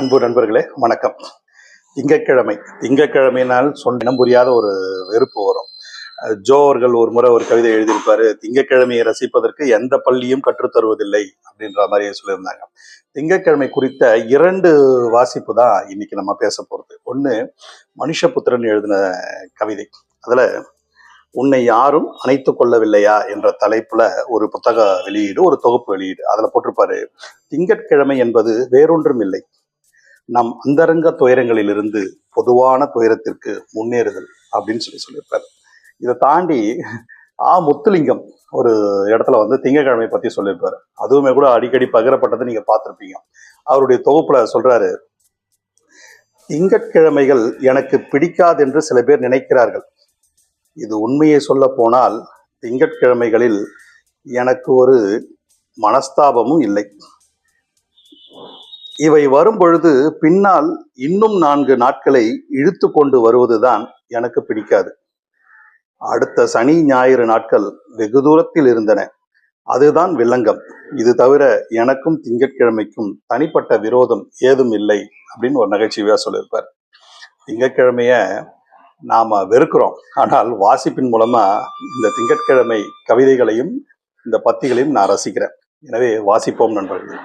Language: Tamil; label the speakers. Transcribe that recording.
Speaker 1: அன்பு நண்பர்களே வணக்கம். திங்கட்கிழமைனால் சொன்ன புரியாத ஒரு வெறுப்பு வரும். ஜோ அவர்கள் ஒரு முறை ஒரு கவிதை எழுதியிருப்பாரு, திங்கட்கிழமையை ரசிப்பதற்கு எந்த பள்ளியும் கற்றுத்தருவதில்லை அப்படின்ற மாதிரி சொல்லியிருந்தாங்க. திங்கட்கிழமை குறித்த 2 வாசிப்பு தான் இன்னைக்கு நம்ம பேச போறது. ஒண்ணு, மனுஷபுத்திரன் எழுதின கவிதை. அதுல உன்னை யாரும் அணைத்துக் கொள்ளவில்லையா என்ற தலைப்புல ஒரு புத்தக வெளியீடு, ஒரு தொகுப்பு வெளியீடு. அதுல போட்டிருப்பாரு, திங்கட்கிழமை என்பது வேறொன்றும் இல்லை, நம் அந்தரங்க துயரங்களிலிருந்து பொதுவான துயரத்திற்கு முன்னேறுதல் அப்படின்னு சொல்லியிருப்பார். இதை தாண்டி முத்துலிங்கம் ஒரு இடத்துல திங்கட்கிழமை பத்தி சொல்லியிருப்பாரு. அதுவுமே கூட அடிக்கடி பகிரப்பட்டதை நீங்க பார்த்திருப்பீங்க. அவருடைய தொகுப்புல சொல்றாரு, திங்கட்கிழமைகள் எனக்கு பிடிக்காது என்று சில பேர் நினைக்கிறார்கள். இது உண்மையை சொல்ல போனால் திங்கட்கிழமைகளில் எனக்கு ஒரு மனஸ்தாபமும் இல்லை. இவை வரும் பொழுது பின்னால் இன்னும் 4 நாட்களை இழுத்து கொண்டு வருவதுதான் எனக்கு பிடிக்காது. அடுத்த சனி ஞாயிறு நாட்கள் வெகு தூரத்தில் இருந்தன. அதுதான் வில்லங்கம். இது தவிர எனக்கும் திங்கட்கிழமைக்கும் தனிப்பட்ட விரோதம் ஏதும் இல்லை அப்படின்னு ஒரு நகைச்சுவையா சொல்லியிருப்பார். திங்கட்கிழமைய நாம வெறுக்கிறோம், ஆனால் வாசிப்பின் மூலமா இந்த திங்கட்கிழமை கவிதைகளையும் இந்த பத்திகளையும் நான் ரசிக்கிறேன். எனவே வாசிப்போம் நண்பர்கள்.